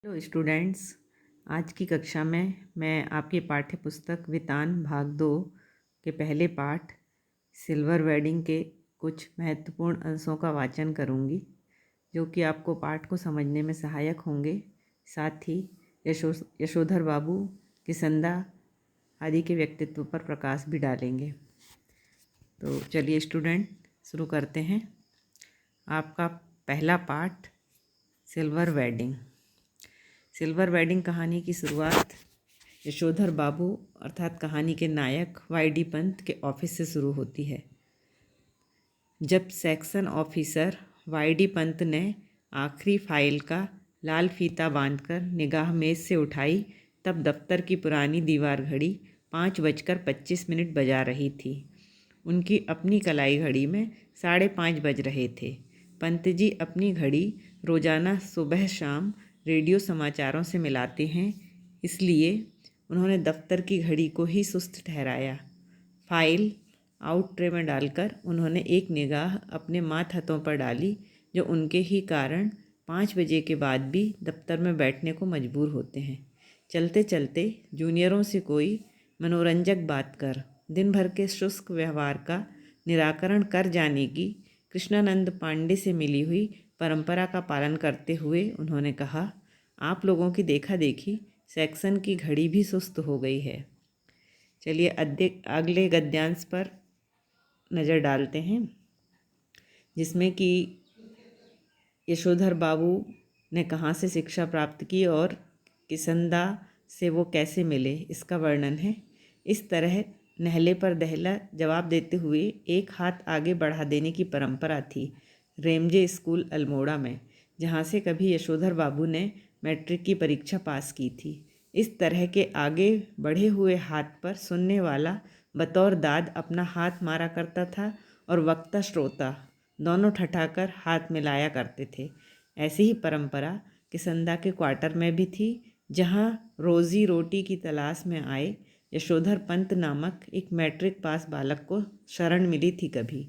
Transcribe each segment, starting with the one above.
Hello students. आज की कक्षा में मैं आपकी पाठ्य पुस्तक वितान भाग 2 के पहले पाठ सिल्वर वेडिंग के कुछ महत्वपूर्ण अंशों का वाचन करूंगी, जो कि आपको पाठ को समझने में सहायक होंगे। साथ ही यशोधर बाबू, किसंदा आदि के व्यक्तित्व पर प्रकाश भी डालेंगे। तो चलिए स्टूडेंट, शुरू करते हैं। आपका पहला पाठ सिल्वर वेडिंग। सिल्वर वेडिंग कहानी की शुरुआत यशोधर बाबू अर्थात कहानी के नायक वाई.डी. पंत के ऑफिस से शुरू होती है। जब सेक्शन ऑफिसर वाई.डी. पंत ने आखिरी फाइल का लाल फीता बांधकर निगाह मेज से उठाई, तब दफ्तर की पुरानी दीवार घड़ी 5:25 बजा रही थी। उनकी अपनी कलाई घड़ी में 5:30 बज रहे थे। पंत जी अपनी घड़ी रोज़ाना सुबह शाम रेडियो समाचारों से मिलाते हैं, इसलिए उन्होंने दफ्तर की घड़ी को ही सुस्त ठहराया। फाइल आउट ट्रे में डालकर उन्होंने एक निगाह अपने माथ हथों पर डाली, जो उनके ही कारण 5 बजे के बाद भी दफ्तर में बैठने को मजबूर होते हैं। चलते चलते जूनियरों से कोई मनोरंजक बात कर दिन भर के शुष्क व्यवहार का निराकरण कर जाने की कृष्णानंद पांडे से मिली हुई परंपरा का पालन करते हुए उन्होंने कहा, आप लोगों की देखा देखी सेक्शन की घड़ी भी सुस्त हो गई है। चलिए अगले गद्यांश पर नज़र डालते हैं, जिसमें कि यशोधर बाबू ने कहाँ से शिक्षा प्राप्त की और किसंदा से वो कैसे मिले, इसका वर्णन है। इस तरह नहले पर दहला जवाब देते हुए एक हाथ आगे बढ़ा देने की परंपरा थी रेमजे स्कूल अल्मोड़ा में, जहाँ से कभी यशोधर बाबू ने मैट्रिक की परीक्षा पास की थी। इस तरह के आगे बढ़े हुए हाथ पर सुनने वाला बतौर दाद अपना हाथ मारा करता था और वक्ता श्रोता दोनों ठठाकर हाथ मिलाया करते थे। ऐसी ही परंपरा किसंदा के क्वार्टर में भी थी, जहाँ रोजी रोटी की तलाश में आए यशोधर पंत नामक एक मैट्रिक पास बालक को शरण मिली थी कभी।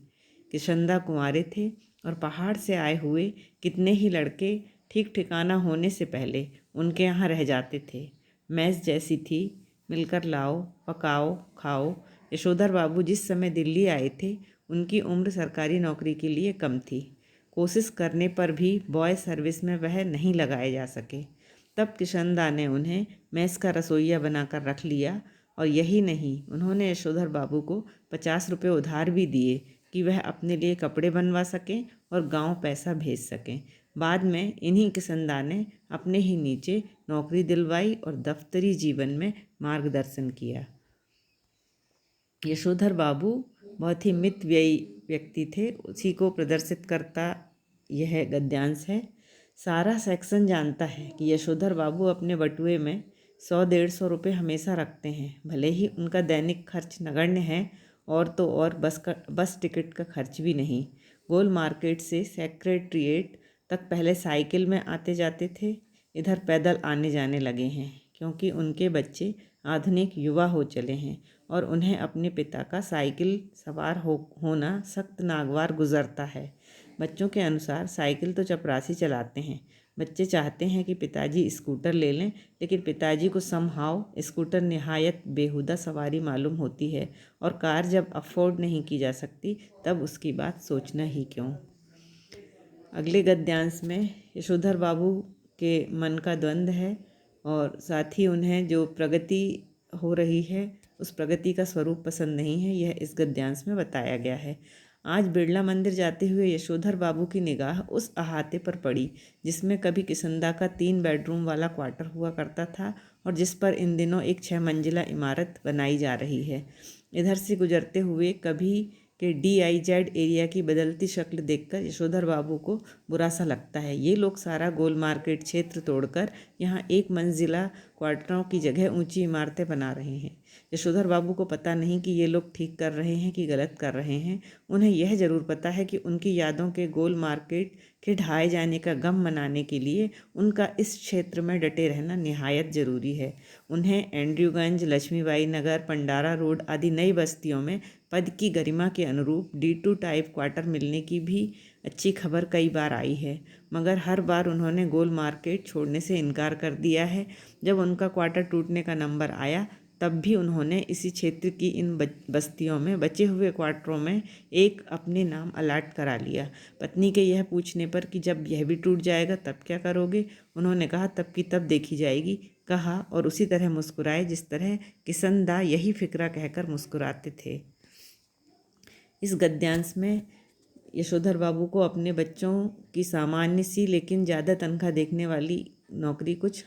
किसंदा कुंवारे थे और पहाड़ से आए हुए कितने ही लड़के ठीक ठिकाना होने से पहले उनके यहाँ रह जाते थे। मैस जैसी थी, मिलकर लाओ पकाओ खाओ। यशोधर बाबू जिस समय दिल्ली आए थे, उनकी उम्र सरकारी नौकरी के लिए कम थी। कोशिश करने पर भी बॉय सर्विस में वह नहीं लगाए जा सके। तब किशनदा ने उन्हें मैस का रसोइया बनाकर रख लिया, और यही नहीं, उन्होंने यशोधर बाबू को 50 रुपये उधार भी दिए कि वह अपने लिए कपड़े बनवा सकें और गांव पैसा भेज सकें। बाद में इन्हीं किसंदा ने अपने ही नीचे नौकरी दिलवाई और दफ्तरी जीवन में मार्गदर्शन किया। यशोधर बाबू बहुत ही मितव्ययी व्यक्ति थे, उसी को प्रदर्शित करता यह गद्यांश है। सारा सेक्शन जानता है कि यशोधर बाबू अपने बटुए में 100-150 रुपये हमेशा रखते हैं। भले ही उनका दैनिक खर्च नगण्य है, और तो और बस टिकट का खर्च भी नहीं। गोल मार्केट से सेक्रेटरिएट तक पहले साइकिल में आते जाते थे, इधर पैदल आने जाने लगे हैं, क्योंकि उनके बच्चे आधुनिक युवा हो चले हैं और उन्हें अपने पिता का साइकिल सवार होना सख्त नागवार गुजरता है। बच्चों के अनुसार साइकिल तो चपरासी चलाते हैं। बच्चे चाहते हैं कि पिताजी स्कूटर ले लें, लेकिन पिताजी को समहाउ स्कूटर निहायत बेहुदा सवारी मालूम होती है, और कार जब अफोर्ड नहीं की जा सकती, तब उसकी बात सोचना ही क्यों। अगले गद्यांश में यशोधर बाबू के मन का द्वंद्व है, और साथ ही उन्हें जो प्रगति हो रही है उस प्रगति का स्वरूप पसंद नहीं है। यह इस गद्यांश में बताया गया है। आज बिरला मंदिर जाते हुए यशोधर बाबू की निगाह उस अहाते पर पड़ी जिसमें कभी किसंदा का 3 बेडरूम वाला क्वार्टर हुआ करता था, और जिस पर इन दिनों एक 6 मंजिला इमारत बनाई जा रही है। इधर से गुजरते हुए कभी के DIZ एरिया की बदलती शक्ल देखकर यशोधर बाबू को बुरा सा लगता है। ये लोग सारा गोल मार्केट क्षेत्र तोड़कर यहाँ 1 मंजिला क्वार्टरों की जगह ऊंची इमारतें बना रहे हैं। यशोधर बाबू को पता नहीं कि ये लोग ठीक कर रहे हैं कि गलत कर रहे हैं। उन्हें यह जरूर पता है कि उनकी यादों के गोल मार्केट के ढहाए जाने का गम मनाने के लिए उनका इस क्षेत्र में डटे रहना निहायत ज़रूरी है। उन्हें एंड्रयूगंज, लक्ष्मीबाई नगर, पंडारा रोड आदि नई बस्तियों में पद की गरिमा के अनुरूप D2 टाइप क्वार्टर मिलने की भी अच्छी खबर कई बार आई है, मगर हर बार उन्होंने गोल मार्केट छोड़ने से इनकार कर दिया है। जब उनका क्वार्टर टूटने का नंबर आया तब भी उन्होंने इसी क्षेत्र की इन बस्तियों में बचे हुए क्वार्टरों में एक अपने नाम अलाट करा लिया। पत्नी के यह पूछने पर कि जब यह भी टूट जाएगा तब क्या करोगे, उन्होंने कहा तब की तब देखी जाएगी, कहा और उसी तरह मुस्कुराए जिस तरह किशन दा यही फिक्रा कहकर मुस्कुराते थे। इस गद्यांश में यशोधर बाबू को अपने बच्चों की सामान्य सी लेकिन ज़्यादा तनख्वाह देखने वाली नौकरी कुछ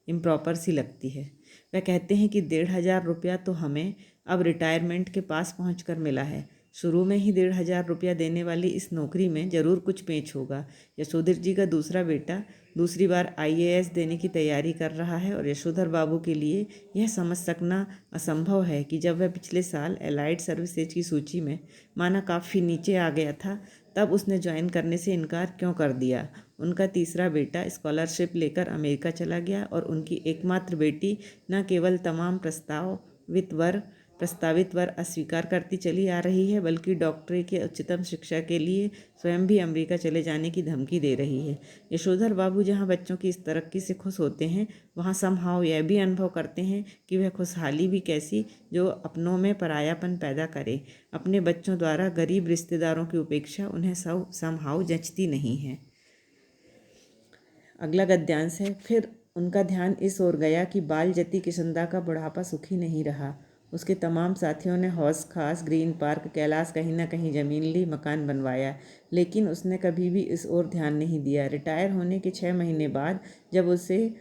इम्प्रॉपर सी लगती है। वह कहते हैं कि 1,500 रुपया तो हमें अब रिटायरमेंट के पास पहुंचकर मिला है। शुरू में ही 1,500 रुपया देने वाली इस नौकरी में ज़रूर कुछ पेच होगा। यशोधर जी का दूसरा बेटा दूसरी बार IAS देने की तैयारी कर रहा है और यशोधर बाबू के लिए यह समझ सकना असंभव है कि जब वह पिछले साल एलाइड सर्विसेज की सूची में माना काफ़ी नीचे आ गया था तब उसने ज्वाइन करने से इनकार क्यों कर दिया। उनका तीसरा बेटा स्कॉलरशिप लेकर अमेरिका चला गया और उनकी एकमात्र बेटी न केवल तमाम प्रस्तावित वर अस्वीकार करती चली आ रही है बल्कि डॉक्टरी की उच्चतम शिक्षा के लिए स्वयं भी अमेरिका चले जाने की धमकी दे रही है। यशोधर बाबू जहां बच्चों की इस तरक्की से खुश होते हैं वहां समहाउ यह भी अनुभव करते हैं कि वह खुशहाली भी कैसी जो अपनों में परायापन पैदा करे। अपने बच्चों द्वारा गरीब रिश्तेदारों की उपेक्षा उन्हें समहाउ जचती नहीं है। अगला गद्यांश है। फिर उनका ध्यान इस ओर गया कि बाल जति किशनदा का बुढ़ापा सुखी नहीं रहा। उसके तमाम साथियों ने हौस खास, ग्रीन पार्क, कैलाश कहीं न कहीं ज़मीन ली, मकान बनवाया, लेकिन उसने कभी भी इस ओर ध्यान नहीं दिया। रिटायर होने के 6 महीने बाद जब उसे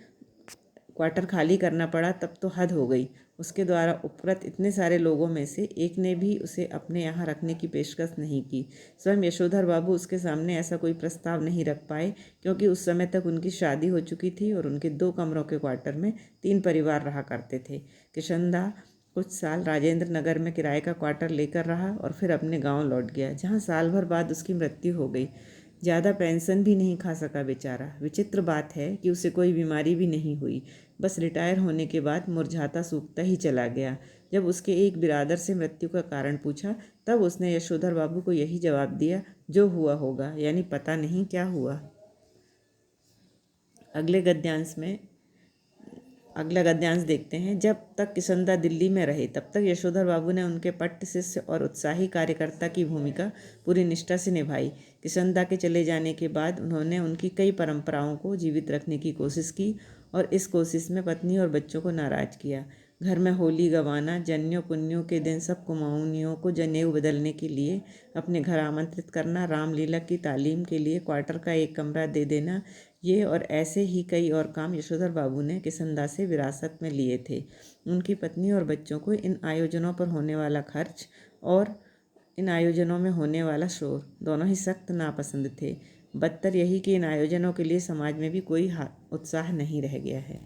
क्वार्टर खाली करना पड़ा तब तो हद हो गई। उसके द्वारा उपकृत इतने सारे लोगों में से एक ने भी उसे अपने यहाँ रखने की पेशकश नहीं की। स्वयं यशोधर बाबू उसके सामने ऐसा कोई प्रस्ताव नहीं रख पाए क्योंकि उस समय तक उनकी शादी हो चुकी थी और उनके 2 कमरों के क्वार्टर में 3 परिवार रहा करते थे। किशनदा कुछ साल राजेंद्र नगर में किराए का क्वार्टर लेकर रहा और फिर अपने गाँव लौट गया, जहाँ साल भर बाद उसकी मृत्यु हो गई। ज़्यादा पेंशन भी नहीं खा सका बेचारा। विचित्र बात है कि उसे कोई बीमारी भी नहीं हुई, बस रिटायर होने के बाद मुरझाता सूखता ही चला गया। जब उसके एक बिरादर से मृत्यु का कारण पूछा तब उसने यशोधर बाबू को यही जवाब दिया, जो हुआ होगा, यानी पता नहीं क्या हुआ। अगला गद्यांश देखते हैं। जब तक किशनदा दिल्ली में रहे तब तक यशोधर बाबू ने उनके पट्ट शिष्य और उत्साही कार्यकर्ता की भूमिका पूरी निष्ठा से निभाई। किशनदा के चले जाने के बाद उन्होंने उनकी कई परंपराओं को जीवित रखने की कोशिश की और इस कोशिश में पत्नी और बच्चों को नाराज किया। घर में होली गंवाना, जन्यों पुन्यों के दिन सब कुमाऊनियों को जनेऊ बदलने के लिए अपने घर आमंत्रित करना, रामलीला की तालीम के लिए क्वार्टर का एक कमरा दे देना, ये और ऐसे ही कई और काम यशोधर बाबू ने किशनदा से विरासत में लिए थे। उनकी पत्नी और बच्चों को इन आयोजनों पर होने वाला खर्च और इन आयोजनों में होने वाला शोर दोनों ही सख्त नापसंद थे। बदतर यही कि इन आयोजनों के लिए समाज में भी कोई उत्साह नहीं रह गया है।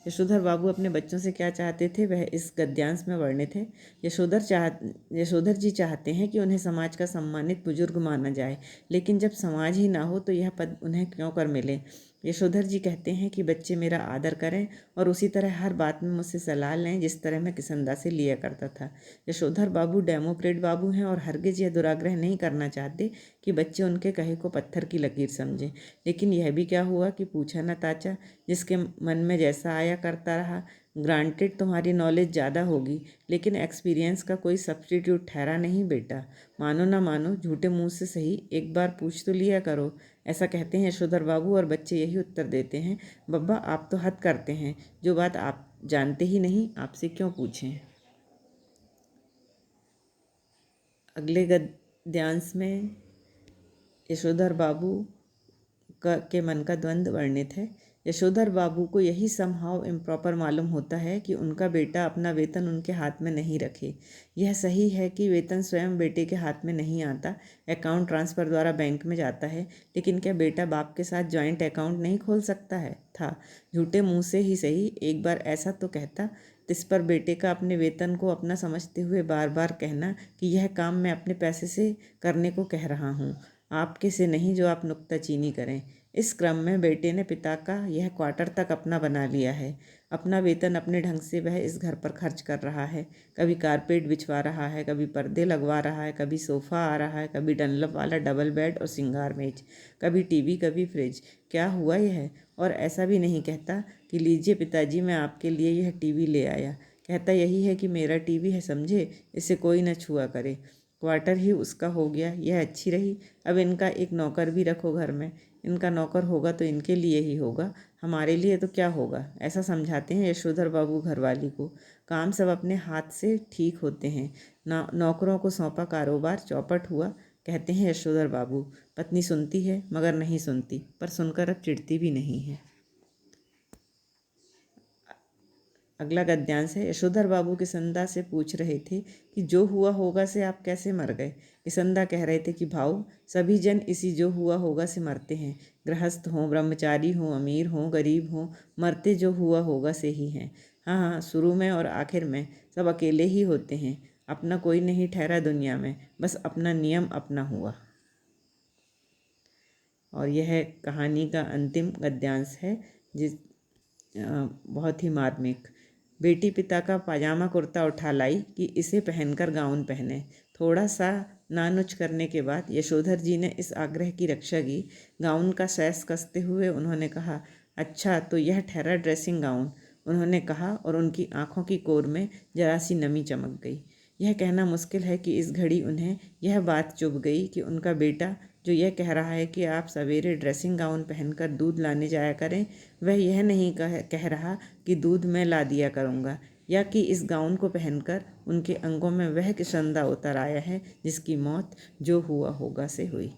यशोधर बाबू अपने बच्चों से क्या चाहते थे वह इस गद्यांश में वर्णित है। यशोधर जी चाहते हैं कि उन्हें समाज का सम्मानित बुजुर्ग माना जाए, लेकिन जब समाज ही ना हो तो यह पद उन्हें क्यों कर मिले। यशोधर जी कहते हैं कि बच्चे मेरा आदर करें और उसी तरह हर बात में मुझसे सलाह लें जिस तरह मैं किशनदा से लिया करता था। यशोधर बाबू डेमोक्रेट बाबू हैं और हरगिज यह दुराग्रह नहीं करना चाहते कि बच्चे उनके कहे को पत्थर की लकीर समझें। लेकिन यह भी क्या हुआ कि पूछा न ताचा, जिसके मन में जैसा आया करता रहा। ग्रांटेड तुम्हारी नॉलेज ज़्यादा होगी, लेकिन एक्सपीरियंस का कोई सब्स्टिट्यूट ठहरा नहीं बेटा। मानो ना मानो, झूठे मुंह से सही, एक बार पूछ तो लिया करो। ऐसा कहते हैं यशोधर बाबू और बच्चे यही उत्तर देते हैं, बब्बा आप तो हद करते हैं, जो बात आप जानते ही नहीं आपसे क्यों पूछें। अगले गद्यांश में यशोधर बाबू के मन का द्वंद्व वर्णित है। यशोधर बाबू को यही समहाउ इम्प्रॉपर मालूम होता है कि उनका बेटा अपना वेतन उनके हाथ में नहीं रखे। यह सही है कि वेतन स्वयं बेटे के हाथ में नहीं आता, अकाउंट ट्रांसफ़र द्वारा बैंक में जाता है, लेकिन क्या बेटा बाप के साथ जॉइंट अकाउंट नहीं खोल सकता है था। झूठे मुंह से ही सही, एक बार ऐसा तो कहता। इस पर बेटे का अपने वेतन को अपना समझते हुए बार बार कहना कि यह काम मैं अपने पैसे से करने को कह रहा हूँ, आपके से नहीं जो आप नुक्ताचीनी करें। इस क्रम में बेटे ने पिता का यह क्वार्टर तक अपना बना लिया है। अपना वेतन अपने ढंग से वह इस घर पर खर्च कर रहा है। कभी कारपेट बिछवा रहा है, कभी पर्दे लगवा रहा है, कभी सोफ़ा आ रहा है, कभी डनलप वाला डबल बेड और सिंगार मेज, कभी टीवी, कभी फ्रिज। क्या हुआ यह? और ऐसा भी नहीं कहता कि लीजिए पिताजी, मैं आपके लिए यह टीवी ले आया। कहता यही है कि मेरा टीवी है, समझे, इसे कोई न छुआ करे। क्वार्टर ही उसका हो गया, यह अच्छी रही। अब इनका एक नौकर भी रखो घर में। इनका नौकर होगा तो इनके लिए ही होगा, हमारे लिए तो क्या होगा, ऐसा समझाते हैं यशोधर बाबू घरवाली को। काम सब अपने हाथ से ठीक होते हैं। नौकरों को सौंपा कारोबार चौपट हुआ, कहते हैं यशोधर बाबू। पत्नी सुनती है मगर नहीं सुनती, पर सुनकर अब चिढ़ती भी नहीं है। अगला गद्यांश है। यशोधर बाबू किसंदा से पूछ रहे थे कि जो हुआ होगा से आप कैसे मर गए। किसंदा कह रहे थे कि भाऊ, सभी जन इसी जो हुआ होगा से मरते हैं। गृहस्थ हों, ब्रह्मचारी हों, अमीर हों, गरीब हों, मरते जो हुआ होगा से ही हैं। हाँ हाँ, शुरू में और आखिर में सब अकेले ही होते हैं। अपना कोई नहीं ठहरा दुनिया में, बस अपना नियम अपना हुआ। और यह कहानी का अंतिम गद्यांश है, जिस बहुत ही मार्मिक। बेटी पिता का पाजामा कुर्ता उठा लाई कि इसे पहनकर गाउन पहने। थोड़ा सा नानुच करने के बाद यशोधर जी ने इस आग्रह की रक्षा की। गाउन का सैस कसते हुए उन्होंने कहा, अच्छा तो यह ठहरा ड्रेसिंग गाउन। उन्होंने कहा और उनकी आंखों की कोर में जरा सी नमी चमक गई। यह कहना मुश्किल है कि इस घड़ी उन्हें यह बात चुभ गई कि उनका बेटा जो यह कह रहा है कि आप सवेरे ड्रेसिंग गाउन पहनकर दूध लाने जाया करें, वह यह नहीं कह रहा कि दूध मैं ला दिया करूँगा, या कि इस गाउन को पहनकर उनके अंगों में वह किशंदा उतर आया है जिसकी मौत जो हुआ होगा से हुई।